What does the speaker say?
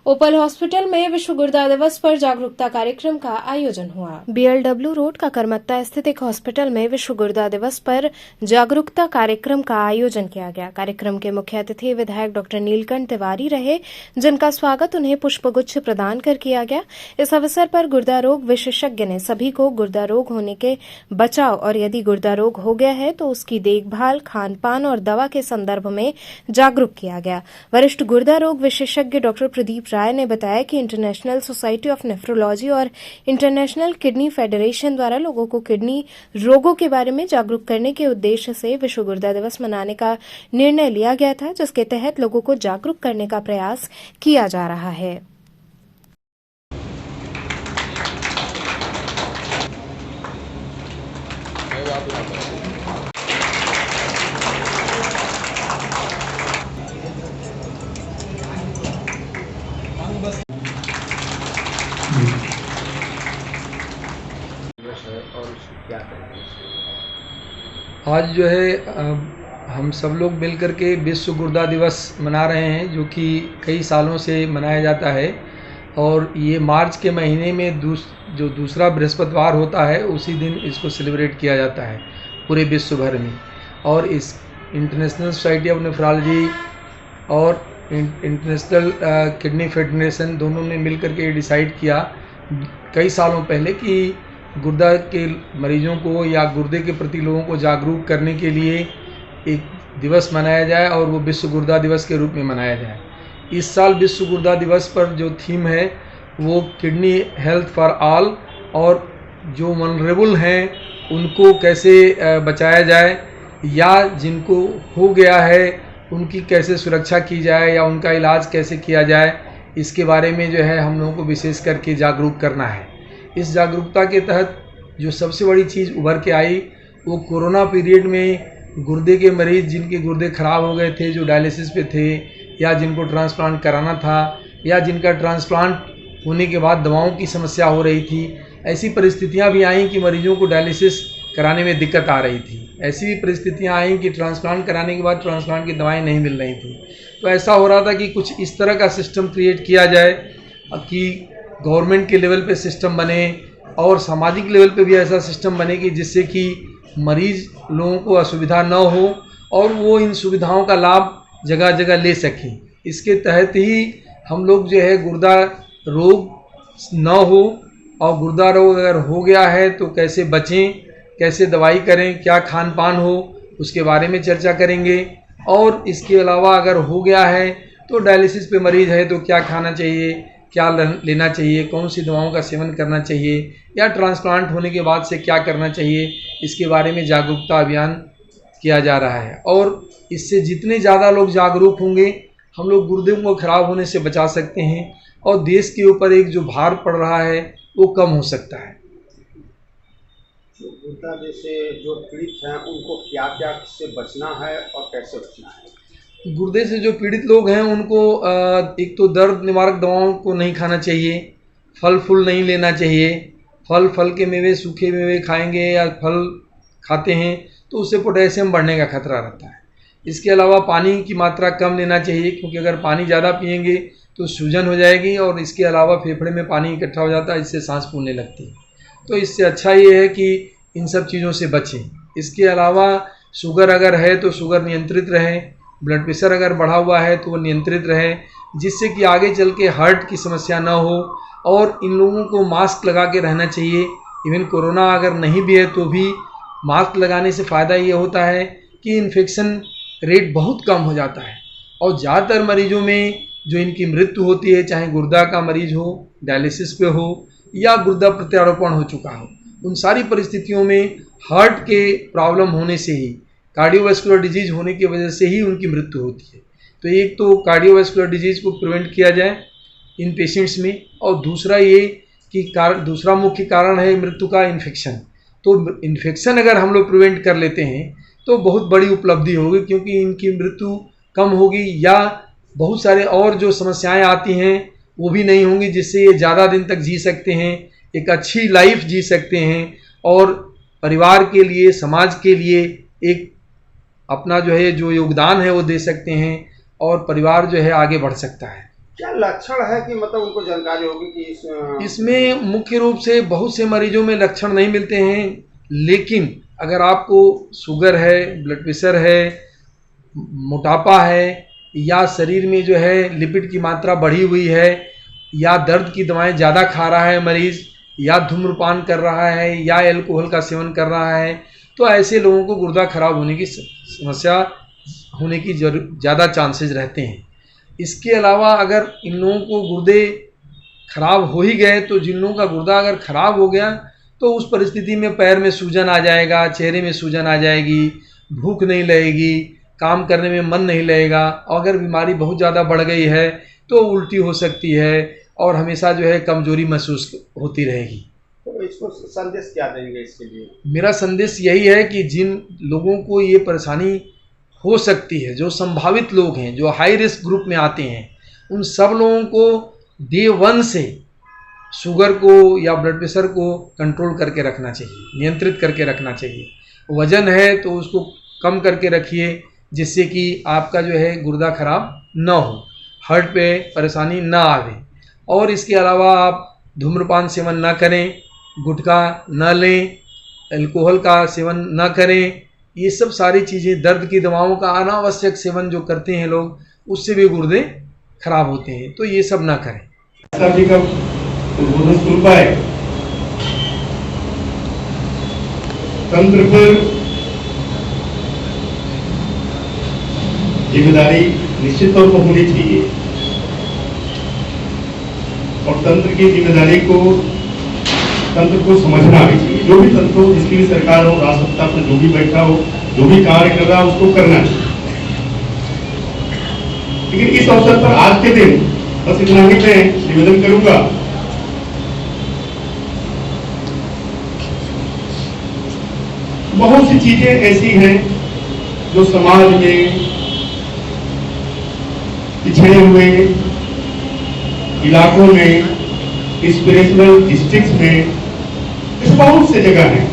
ओपल hospital में विश्व गुर्दा दिवस पर जागरूकता कार्यक्रम का आयोजन हुआ। BLW रोड का करमत्ता स्थित एक हॉस्पिटल में विश्व गुर्दा दिवस पर जागरूकता कार्यक्रम का आयोजन किया गया। कार्यक्रम के मुख्य अतिथि विधायक डॉक्टर नीलकंठ तिवारी रहे, जिनका स्वागत उन्हें पुष्पगुच्छ प्रदान कर किया गया। इस अवसर पर गुर्दा रोग विशेषज्ञ ने सभी को गुर्दा रोग होने के बचाव और यदि गुर्दा रोग हो गया है तो उसकी देखभाल, खान पान और दवा के संदर्भ में जागरूक किया गया। वरिष्ठ गुर्दा रोग विशेषज्ञ डॉक्टर प्रदीप राय ने बताया कि इंटरनेशनल सोसाइटी ऑफ नेफ्रोलॉजी और इंटरनेशनल किडनी फेडरेशन द्वारा लोगों को किडनी रोगों के बारे में जागरूक करने के उद्देश्य से विश्व गुर्दा दिवस मनाने का निर्णय लिया गया था, जिसके तहत लोगों को जागरूक करने का प्रयास किया जा रहा है। आज जो है हम सब लोग मिलकर के विश्व गुर्दा दिवस मना रहे हैं, जो कि कई सालों से मनाया जाता है और ये मार्च के महीने में जो दूसरा बृहस्पतिवार होता है उसी दिन इसको सेलिब्रेट किया जाता है पूरे विश्व भर में। और इस इंटरनेशनल सोसाइटी ऑफ नेफ्रोलॉजी और इंटरनेशनल किडनी फेडरेशन दोनों ने मिलकर के डिसाइड किया कई सालों पहले कि गुर्दा के मरीजों को या गुर्दे के प्रति लोगों को जागरूक करने के लिए एक दिवस मनाया जाए और वो विश्व गुर्दा दिवस के रूप में मनाया जाए। इस साल विश्व गुर्दा दिवस पर जो थीम है वो किडनी हेल्थ फॉर ऑल, और जो वल्नरेबल हैं उनको कैसे बचाया जाए या जिनको हो गया है उनकी कैसे सुरक्षा की जाए या उनका इलाज कैसे किया जाए, इसके बारे में जो है हम लोगों को विशेष करके जागरूक करना है। इस जागरूकता के तहत जो सबसे बड़ी चीज़ उभर के आई वो कोरोना पीरियड में गुर्दे के मरीज जिनके गुर्दे ख़राब हो गए थे, जो डायलिसिस पे थे या जिनको ट्रांसप्लांट कराना था या जिनका ट्रांसप्लांट होने के बाद दवाओं की समस्या हो रही थी, ऐसी परिस्थितियां भी आईं कि मरीजों को डायलिसिस कराने में दिक्कत आ रही थी। ऐसी भी परिस्थितियां आईं कि ट्रांसप्लांट कराने के बाद ट्रांसप्लांट की दवाएं नहीं मिल रही थी। तो ऐसा हो रहा था कि कुछ इस तरह का सिस्टम क्रिएट किया जाए कि गवर्नमेंट के लेवल पे सिस्टम बने और सामाजिक लेवल पे भी ऐसा सिस्टम बने कि जिससे कि मरीज लोगों को असुविधा न हो और वो इन सुविधाओं का लाभ जगह जगह ले सकें। इसके तहत ही हम लोग जो है गुर्दा रोग न हो और गुर्दा रोग अगर हो गया है तो कैसे बचें, कैसे दवाई करें, क्या खान पान हो, उसके बारे में चर्चा करेंगे। और इसके अलावा अगर हो गया है तो डायलिसिस पे मरीज है तो क्या खाना चाहिए, क्या लेना चाहिए, कौन सी दवाओं का सेवन करना चाहिए या ट्रांसप्लांट होने के बाद से क्या करना चाहिए, इसके बारे में जागरूकता अभियान किया जा रहा है। और इससे जितने ज़्यादा लोग जागरूक होंगे हम लोग गुर्दे को खराब होने से बचा सकते हैं और देश के ऊपर एक जो भार पड़ रहा है वो कम हो सकता है। गुर्दा जैसे जो पीड़ित हैं उनको क्या क्या से बचना है और कैसे बचना है? गुर्दे से जो पीड़ित लोग हैं उनको एक तो दर्द निवारक दवाओं को नहीं खाना चाहिए, फल फूल नहीं लेना चाहिए। फल के मेवे, सूखे मेवे खाएंगे या फल खाते हैं तो उससे पोटेशियम बढ़ने का खतरा रहता है। इसके अलावा पानी की मात्रा कम लेना चाहिए, क्योंकि अगर पानी ज़्यादा पिएंगे तो सूजन हो जाएगी और इसके अलावा फेफड़े में पानी इकट्ठा हो जाता है, इससे सांस फूलने लगती है। तो इससे अच्छा ये है कि इन सब चीज़ों से बचें। इसके अलावा शुगर अगर है तो शुगर नियंत्रित रहे, ब्लड प्रेशर अगर बढ़ा हुआ है तो वो नियंत्रित रहे, जिससे कि आगे चल के हार्ट की समस्या ना हो। और इन लोगों को मास्क लगा के रहना चाहिए। इवन कोरोना अगर नहीं भी है तो भी मास्क लगाने से फ़ायदा ये होता है कि इन्फेक्शन रेट बहुत कम हो जाता है। और ज़्यादातर मरीजों में जो इनकी मृत्यु होती है, चाहे गुर्दा का मरीज हो, डायलिसिस पे हो या गुर्दा प्रत्यारोपण हो चुका हो, उन सारी परिस्थितियों में हार्ट के प्रॉब्लम होने से ही, कार्डियोवैस्कुलर डिजीज होने की वजह से ही उनकी मृत्यु होती है। तो एक तो कार्डियोवैस्कुलर डिजीज को प्रिवेंट किया जाए इन पेशेंट्स में, और दूसरा ये कि दूसरा मुख्य कारण है मृत्यु का इन्फेक्शन। तो इन्फेक्शन अगर हम लोग प्रिवेंट कर लेते हैं तो बहुत बड़ी उपलब्धि होगी, क्योंकि इनकी मृत्यु कम होगी या बहुत सारे और जो समस्याएं आती हैं वो भी नहीं होंगी, जिससे ये ज़्यादा दिन तक जी सकते हैं, एक अच्छी लाइफ जी सकते हैं और परिवार के लिए, समाज के लिए एक अपना जो है जो योगदान है वो दे सकते हैं और परिवार जो है आगे बढ़ सकता है। क्या लक्षण है कि मतलब उनको जानकारी होगी कि इसमें मुख्य रूप से बहुत से मरीजों में लक्षण नहीं मिलते हैं, लेकिन अगर आपको शुगर है, ब्लड प्रेशर है, मोटापा है, या शरीर में जो है लिपिड की मात्रा बढ़ी हुई है, या दर्द की दवाएं ज़्यादा खा रहा है मरीज़, या धूम्रपान कर रहा है, या अल्कोहल का सेवन कर रहा है, तो ऐसे लोगों को गुर्दा खराब होने की समस्या होने की ज़्यादा चांसेस रहते हैं। इसके अलावा अगर इन लोगों को गुर्दे खराब हो ही गए, तो जिन लोगों का गुर्दा अगर खराब हो गया तो उस परिस्थिति में पैर में सूजन आ जाएगा, चेहरे में सूजन आ जाएगी, भूख नहीं लगेगी, काम करने में मन नहीं लगेगा, और अगर बीमारी बहुत ज़्यादा बढ़ गई है तो उल्टी हो सकती है और हमेशा जो है कमजोरी महसूस होती रहेगी। तो इसको संदेश क्या देंगे इसके लिए? मेरा संदेश यही है कि जिन लोगों को ये परेशानी हो सकती है, जो संभावित लोग हैं, जो हाई रिस्क ग्रुप में आते हैं, उन सब लोगों को डे 1 से शुगर को या ब्लड प्रेशर को कंट्रोल करके रखना चाहिए, नियंत्रित करके रखना चाहिए। वजन है तो उसको कम करके रखिए, जिससे कि आपका जो है गुर्दा खराब ना हो, हार्ट पे परेशानी ना आवे। और इसके अलावा आप धूम्रपान सेवन ना करें, गुटखा ना लें, अल्कोहल का सेवन ना करें। ये सब सारी चीज़ें, दर्द की दवाओं का अनावश्यक सेवन जो करते हैं लोग, उससे भी गुर्दे खराब होते हैं, तो ये सब ना करें। जी का उद्बोधन सुन पाए, तंत्र पर जिम्मेदारी निश्चित तौर पर होनी चाहिए और तंत्र की जिम्मेदारी को तंत्र को समझना भी चाहिए। जो भी तंत्र हो, जिसकी भी सरकार हो, राष्ट्रपति पर जो भी बैठा हो, जो भी कार्य कर रहा है, उसको करना चाहिए। लेकिन इस अवसर पर आज के दिन बस इतना ही मैं निवेदन करूंगा, बहुत सी चीजें ऐसी हैं जो समाज में, पिछड़े हुए इलाकों में, स्पिरिचुअल डिस्ट्रिक्ट्स में, इस बहुत से जगह हैं